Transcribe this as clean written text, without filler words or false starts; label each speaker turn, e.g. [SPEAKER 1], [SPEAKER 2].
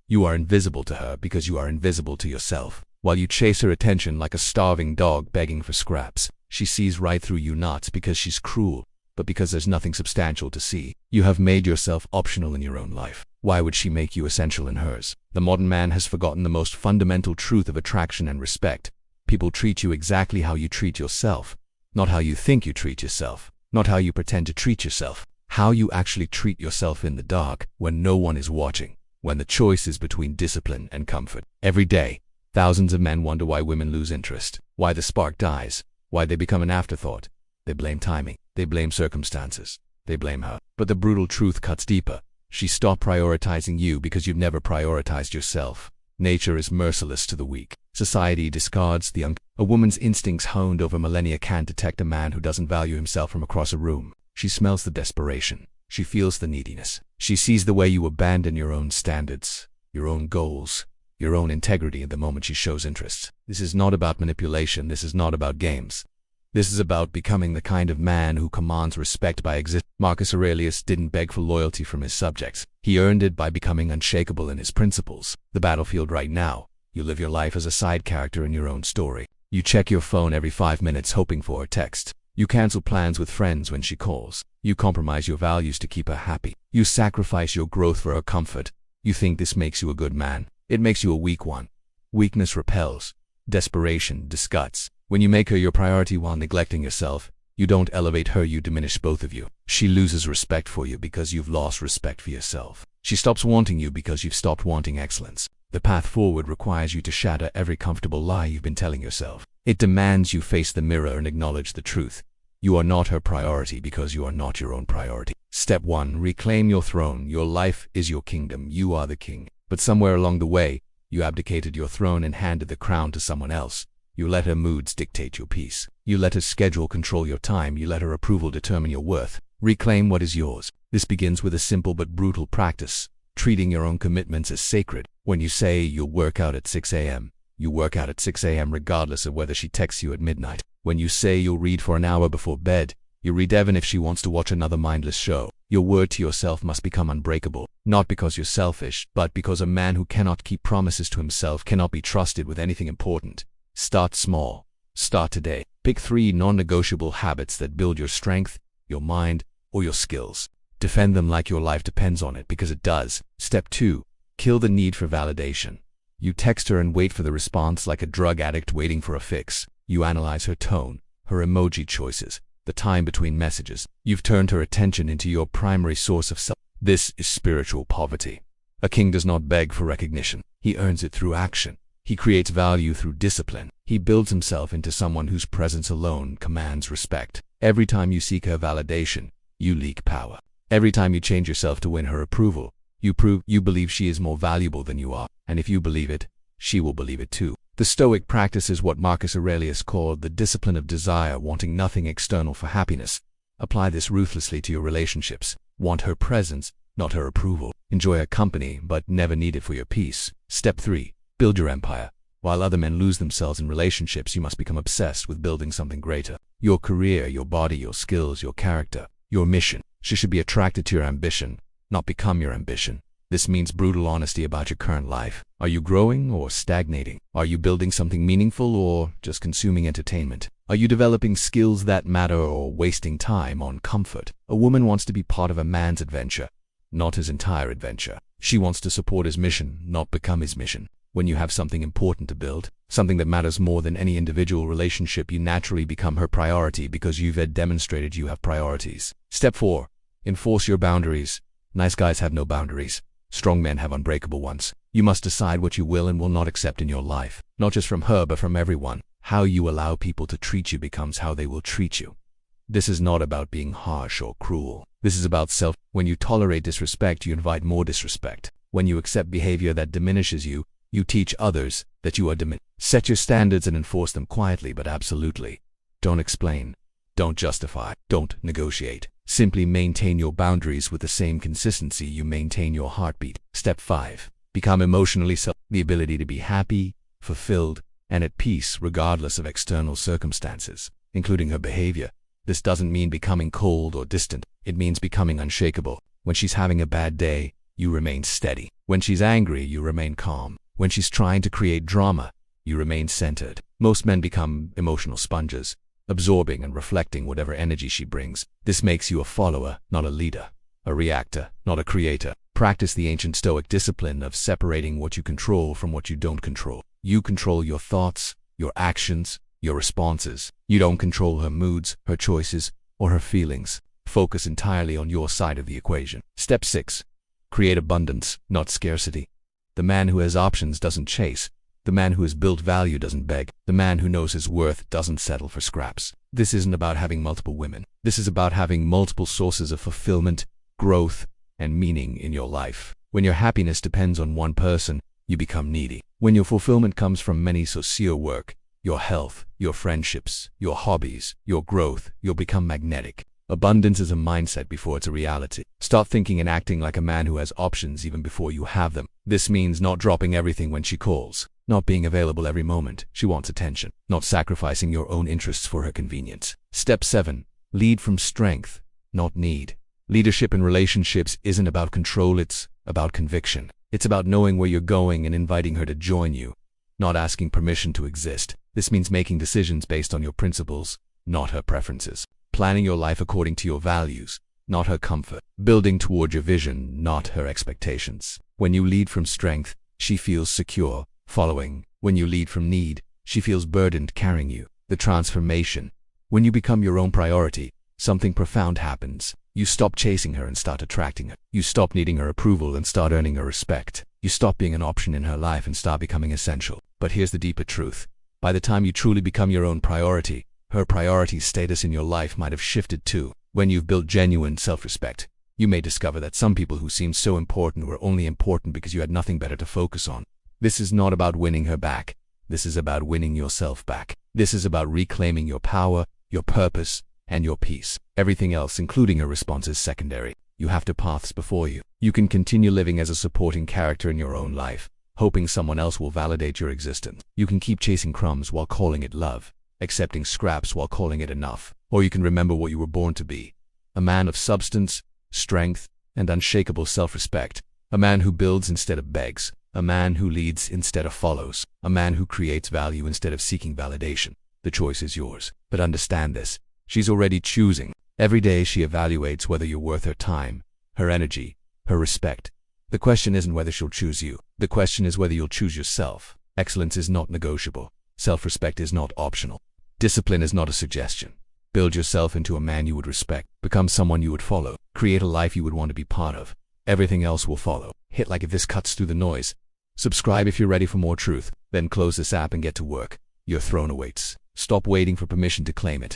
[SPEAKER 1] You are invisible to her because you are invisible to yourself. While you chase her attention like a starving dog begging for scraps, she sees right through you not because she's cruel, but because there's nothing substantial to see. You have made yourself optional in your own life. Why would she make you essential in hers? The modern man has forgotten the most fundamental truth of attraction and respect. People treat you exactly how you treat yourself, not how you think you treat yourself, not how you pretend to treat yourself, how you actually treat yourself in the dark when no one is watching, when the choice is between discipline and comfort. Every day, thousands of men wonder why women lose interest, why the spark dies, why they become an afterthought. They blame timing, they blame circumstances, they blame her. But the brutal truth cuts deeper. She stopped prioritizing you because you've never prioritized yourself. Nature is merciless to the weak. Society discards the young. A woman's instincts honed over millennia can't detect a man who doesn't value himself from across a room. She smells the desperation. She feels the neediness. She sees the way you abandon your own standards, your own goals, your own integrity the moment she shows interest. This is not about manipulation. This is not about games. This is about becoming the kind of man who commands respect by existing. Marcus Aurelius didn't beg for loyalty from his subjects. He earned it by becoming unshakable in his principles. The battlefield right now. You live your life as a side character in your own story. You check your phone every 5 minutes hoping for a text. You cancel plans with friends when she calls. You compromise your values to keep her happy. You sacrifice your growth for her comfort. You think this makes you a good man. It makes you a weak one. Weakness repels. Desperation disgusts. When you make her your priority while neglecting yourself, you don't elevate her, you diminish both of you. She loses respect for you because you've lost respect for yourself. She stops wanting you because you've stopped wanting excellence. The path forward requires you to shatter every comfortable lie you've been telling yourself. It demands you face the mirror and acknowledge the truth. You are not her priority because you are not your own priority. Step 1. Reclaim your throne. Your life is your kingdom. You are the king. But somewhere along the way, you abdicated your throne and handed the crown to someone else. You let her moods dictate your peace. You let her schedule control your time. You let her approval determine your worth. Reclaim what is yours. This begins with a simple but brutal practice, treating your own commitments as sacred. When you say you'll work out at 6 a.m., you work out at 6 a.m. regardless of whether she texts you at midnight. When you say you'll read for an hour before bed, you read even if she wants to watch another mindless show. Your word to yourself must become unbreakable, not because you're selfish, but because a man who cannot keep promises to himself cannot be trusted with anything important. Start small. Start today. Pick 3 non-negotiable habits that build your strength, your mind, or your skills. Defend them like your life depends on it, because it does. Step 2. Kill the need for validation. You text her and wait for the response like a drug addict waiting for a fix. You analyze her tone, her emoji choices, the time between messages. You've turned her attention into your primary source of self. This is spiritual poverty. A king does not beg for recognition. He earns it through action. He creates value through discipline. He builds himself into someone whose presence alone commands respect. Every time you seek her validation, you leak power. Every time you change yourself to win her approval, you prove you believe she is more valuable than you are. And if you believe it, she will believe it too. The Stoic practice is what Marcus Aurelius called the discipline of desire, wanting nothing external for happiness. Apply this ruthlessly to your relationships. Want her presence, not her approval. Enjoy her company, but never need it for your peace. Step 3. Build your empire. While other men lose themselves in relationships, you must become obsessed with building something greater. Your career, your body, your skills, your character, your mission. She should be attracted to your ambition, not become your ambition. This means brutal honesty about your current life. Are you growing or stagnating? Are you building something meaningful or just consuming entertainment? Are you developing skills that matter or wasting time on comfort? A woman wants to be part of a man's adventure, not his entire adventure. She wants to support his mission, not become his mission. When you have something important to build, something that matters more than any individual relationship, you naturally become her priority because you've demonstrated you have priorities. Step 4. Enforce your boundaries. Nice guys have no boundaries. Strong men have unbreakable ones. You must decide what you will and will not accept in your life, not just from her but from everyone. How you allow people to treat you becomes how they will treat you. This is not about being harsh or cruel. This is about self. When you tolerate disrespect, you invite more disrespect. When you accept behavior that diminishes you, you teach others that you are diminished. Set your standards and enforce them quietly but absolutely. Don't explain. Don't justify. Don't negotiate. Simply maintain your boundaries with the same consistency you maintain your heartbeat. Step 5. Become emotionally self. The ability to be happy, fulfilled, and at peace regardless of external circumstances, including her behavior. This doesn't mean becoming cold or distant. It means becoming unshakable. When she's having a bad day, you remain steady. When she's angry, you remain calm. When she's trying to create drama, you remain centered. Most men become emotional sponges, absorbing and reflecting whatever energy she brings. This makes you a follower, not a leader, a reactor, not a creator. Practice the ancient Stoic discipline of separating what you control from what you don't control. You control your thoughts, your actions, your responses. You don't control her moods, her choices, or her feelings. Focus entirely on your side of the equation. Step 6. Create abundance, not scarcity. The man who has options doesn't chase. The man who has built value doesn't beg. The man who knows his worth doesn't settle for scraps. This isn't about having multiple women. This is about having multiple sources of fulfillment, growth, and meaning in your life. When your happiness depends on one person, you become needy. When your fulfillment comes from many sources, your work, your health, your friendships, your hobbies, your growth, you'll become magnetic. Abundance is a mindset before it's a reality. Start thinking and acting like a man who has options even before you have them. This means not dropping everything when she calls, not being available every moment she wants attention, not sacrificing your own interests for her convenience. Step 7. Lead from strength, not need. Leadership in relationships isn't about control, it's about conviction. It's about knowing where you're going and inviting her to join you, not asking permission to exist. This means making decisions based on your principles, not her preferences. Planning your life according to your values, not her comfort. Building toward your vision, not her expectations. When you lead from strength, she feels secure, following. When you lead from need, she feels burdened, carrying you. The transformation. When you become your own priority, something profound happens. You stop chasing her and start attracting her. You stop needing her approval and start earning her respect. You stop being an option in her life and start becoming essential. But here's the deeper truth. By the time you truly become your own priority, her priority status in your life might have shifted too. When you've built genuine self-respect, you may discover that some people who seemed so important were only important because you had nothing better to focus on. This is not about winning her back. This is about winning yourself back. This is about reclaiming your power, your purpose, and your peace. Everything else, including her response, is secondary. You have two paths before you. You can continue living as a supporting character in your own life, hoping someone else will validate your existence. You can keep chasing crumbs while calling it love, accepting scraps while calling it enough. Or you can remember what you were born to be. A man of substance, strength, and unshakable self-respect. A man who builds instead of begs. A man who leads instead of follows. A man who creates value instead of seeking validation. The choice is yours. But understand this. She's already choosing. Every day she evaluates whether you're worth her time, her energy, her respect. The question isn't whether she'll choose you. The question is whether you'll choose yourself. Excellence is not negotiable. Self-respect is not optional. Discipline is not a suggestion. Build yourself into a man you would respect. Become someone you would follow. Create a life you would want to be part of. Everything else will follow. Hit like if this cuts through the noise. Subscribe if you're ready for more truth. Then close this app and get to work. Your throne awaits. Stop waiting for permission to claim it.